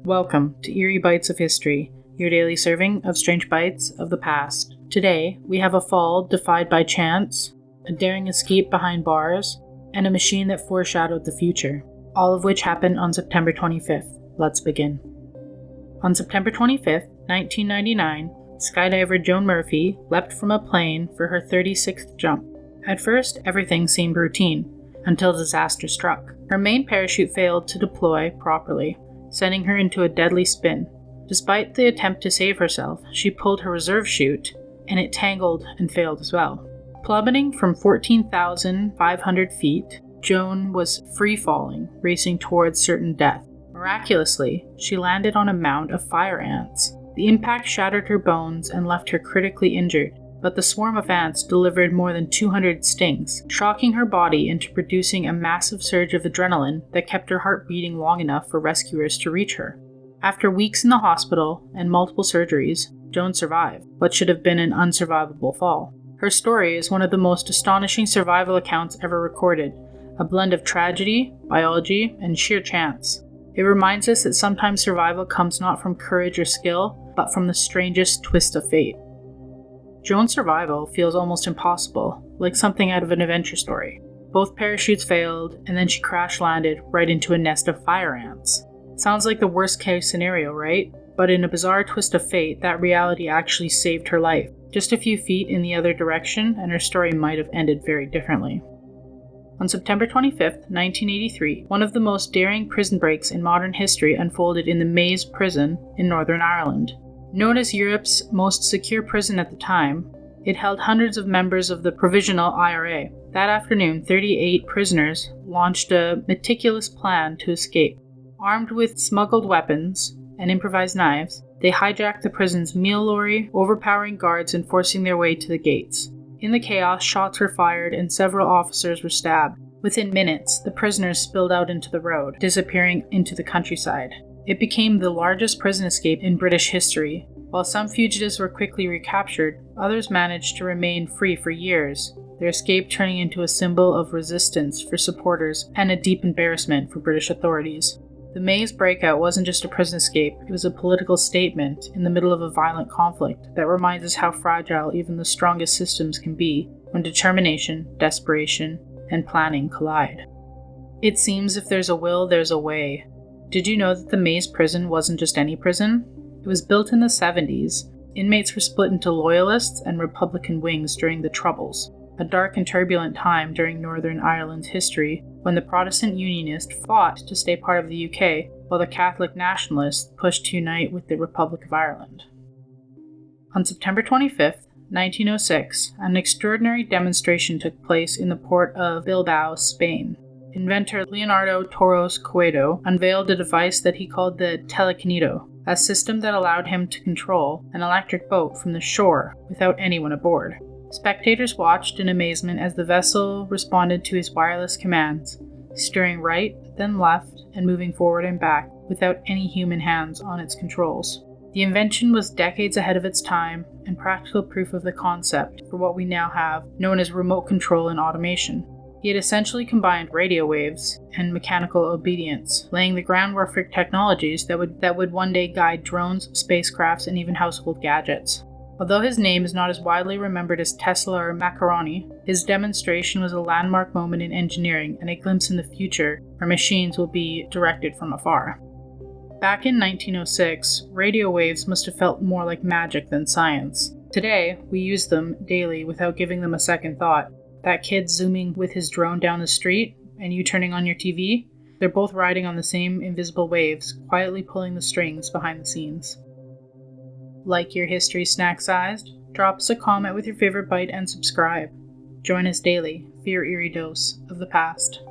Welcome to Eerie Bites of History, your daily serving of strange bites of the past. Today, we have a fall defied by chance, a daring escape behind bars, and a machine that foreshadowed the future, all of which happened on September 25th. Let's begin. On September 25th, 1999, skydiver Joan Murphy leapt from a plane for her 36th jump. At first, everything seemed routine, until disaster struck. Her main parachute failed to deploy properly, sending her into a deadly spin. Despite the attempt to save herself, she pulled her reserve chute, and it tangled and failed as well. Plummeting from 14,500 feet, Joan was free-falling, racing towards certain death. Miraculously, she landed on a mound of fire ants. The impact shattered her bones and left her critically injured, but the swarm of ants delivered more than 200 stings, shocking her body into producing a massive surge of adrenaline that kept her heart beating long enough for rescuers to reach her. After weeks in the hospital and multiple surgeries, Joan survived what should have been an unsurvivable fall. Her story is one of the most astonishing survival accounts ever recorded, a blend of tragedy, biology, and sheer chance. It reminds us that sometimes survival comes not from courage or skill, but from the strangest twist of fate. Joan's survival feels almost impossible, like something out of an adventure story. Both parachutes failed, and then she crash-landed right into a nest of fire ants. Sounds like the worst-case scenario, right? But in a bizarre twist of fate, that reality actually saved her life. Just a few feet in the other direction, and her story might have ended very differently. On September 25th, 1983, one of the most daring prison breaks in modern history unfolded in the Maze prison in Northern Ireland. Known as Europe's most secure prison at the time, it held hundreds of members of the Provisional IRA. That afternoon, 38 prisoners launched a meticulous plan to escape. Armed with smuggled weapons and improvised knives, they hijacked the prison's meal lorry, overpowering guards and forcing their way to the gates. In the chaos, shots were fired and several officers were stabbed. Within minutes, the prisoners spilled out into the road, disappearing into the countryside. It became the largest prison escape in British history. While some fugitives were quickly recaptured, others managed to remain free for years, their escape turning into a symbol of resistance for supporters and a deep embarrassment for British authorities. The Maze breakout wasn't just a prison escape, it was a political statement in the middle of a violent conflict that reminds us how fragile even the strongest systems can be when determination, desperation, and planning collide. It seems if there's a will, there's a way. Did you know that the Maze prison wasn't just any prison? It was built in the 70s. Inmates were split into loyalists and Republican wings during the Troubles, a dark and turbulent time during Northern Ireland's history when the Protestant Unionists fought to stay part of the UK while the Catholic Nationalists pushed to unite with the Republic of Ireland. On September 25th, 1906, an extraordinary demonstration took place in the port of Bilbao, Spain. Inventor Leonardo Torres Coelho unveiled a device that he called the Telekino, a system that allowed him to control an electric boat from the shore without anyone aboard. Spectators watched in amazement as the vessel responded to his wireless commands, steering right, then left, and moving forward and back without any human hands on its controls. The invention was decades ahead of its time and practical proof of the concept for what we now have, known as remote control and automation. He had essentially combined radio waves and mechanical obedience, laying the groundwork for technologies that would one day guide drones, spacecrafts, and even household gadgets. Although his name is not as widely remembered as Tesla or Macaroni, his demonstration was a landmark moment in engineering and a glimpse in the future where machines will be directed from afar. Back in 1906, radio waves must have felt more like magic than science. Today, we use them daily without giving them a second thought. That kid zooming with his drone down the street, and you turning on your TV, they're both riding on the same invisible waves, quietly pulling the strings behind the scenes. Like your history snack-sized? Drop us a comment with your favorite bite and subscribe. Join us daily for your eerie dose of the past.